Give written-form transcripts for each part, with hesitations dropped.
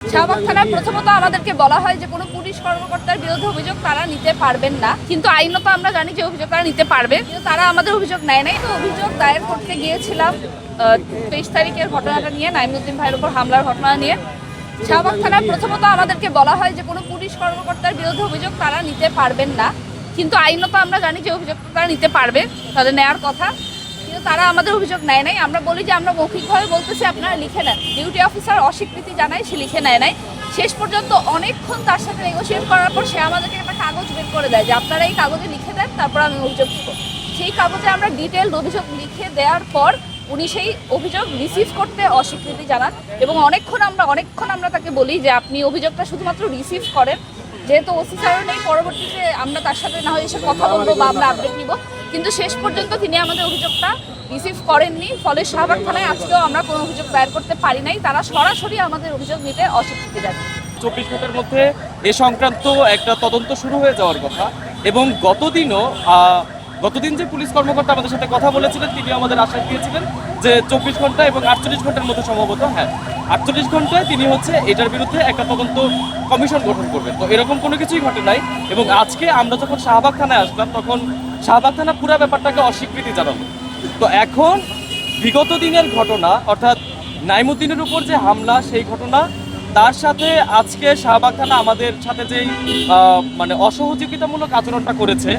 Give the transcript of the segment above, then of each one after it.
শাহবাগ থানায় প্রথমত আমাদেরকে বলা হয় যে কোনো পুলিশ কর্মকর্তার বিরুদ্ধে অভিযোগ তারা নিতে পারবেন না, কিন্তু আইনত আমরা জানি যে অভিযোগ তারা নিতে পারবে, কিন্তু তারা আমাদের অভিযোগ নেয় নাই। তো অভিযোগ দায়ের করতে গিয়েছিলাম 23 তারিখের ঘটনাটা নিয়ে, নাইমুদ্দিন ভাইয়ের উপর হামলার ঘটনা নিয়ে। শাহবাগ থানায় প্রথমত আমাদেরকে বলা হয় যে কোনো পুলিশ কর্মকর্তার বিরুদ্ধে অভিযোগ তারা নিতে পারবেন না, কিন্তু আইনত আমরা জানি যে অভিযোগ তারা নিতে পারবে, তাদের নেয়ার কথা, কিন্তু তারা আমাদের অভিযোগ নেয় নাই। আমরা বলি যে আমরা মৌখিকভাবে বলতেছি আপনারা লিখে নেন, ডিউটি অফিসার অস্বীকৃতি জানায়, সে লিখে নেয় নাই। শেষ পর্যন্ত অনেকক্ষণ তার সাথে নেগোশিয়েট করার পর সে আমাদেরকে একটা কাগজ বের করে দেয় যে আপনারা এই কাগজে লিখে দেন, তারপর আমি অভিযোগ দিব। সেই কাগজে আমরা ডিটেলড অভিযোগ লিখে দেওয়ার পর উনি সেই অভিযোগ রিসিভ করতে অস্বীকৃতি জানান এবং অনেকক্ষণ আমরা তাকে বলি যে আপনি অভিযোগটা শুধুমাত্র রিসিভ করেন, যেহেতু ওসি স্যারও নেই, পরবর্তীতে আমরা তার সাথে না হয় এসে কথা বলবো বা আমরা আপডেট নিব, কিন্তু শেষ পর্যন্ত তিনি আমাদের অভিযোগটা রিসিভ করেননি। ফলে শাহবাগ থানায় আজকেও আমরা কোনো অভিযোগ দায়ের করতে পারি নাই, তারা সরাসরি আমাদের অভিযোগ নিতে অস্বীকৃতি দেন। 24 ঘন্টার মধ্যে এ সংক্রান্ত একটা তদন্ত শুরু হয়ে যাওয়ার কথা এবং গতদিন যে পুলিশ কর্মকর্তা আমাদের সাথে কথা বলেছিলেন তিনি আমাদের আশ্বাস দিয়েছিলেন যে 24 ঘন্টা এবং 48 ঘন্টার মধ্যে সম্ভবত 48 ঘন্টায় তিনি এটার বিরুদ্ধে একটা তদন্ত কমিশন গঠন করবেন। তো এরকম কোনো কিছুই ঘটে নাই এবং আজকে আমরা যখন শাহবাগ থানায় আসলাম তখন শাহবাগ থানা পুরো ব্যাপারটাকে অস্বীকৃতি জানালো। তো এখন বিগত দিনের ঘটনা অর্থাৎ নাইমুদ্দিনের উপর যে হামলা সেই ঘটনা, তার সাথে আজকে শাহবাগ থানা আমাদের সাথে যেই মানে অসহযোগিতামূলক আচরণটা করেছে,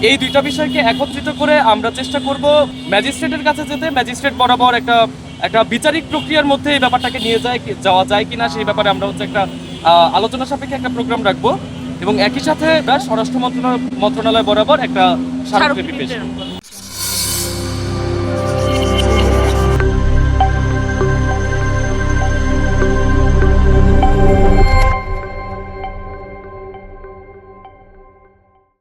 এই দুইটা বিষয়কে একত্রিত করে আমরা চেষ্টা করব ম্যাজিস্ট্রেটের কাছে যেতে, ম্যাজিস্ট্রেট বরাবর একটা বিচারিক প্রক্রিয়ার মধ্যে এই ব্যাপারটাকে নিয়ে যাওয়া যায় কিনা সেই ব্যাপারে আমরা একটা আলোচনা সাপেক্ষে একটা প্রোগ্রাম রাখবো এবং একই সাথে স্বরাষ্ট্র মন্ত্রণালয় বরাবর একটা স্মারকলিপি পেশ করব।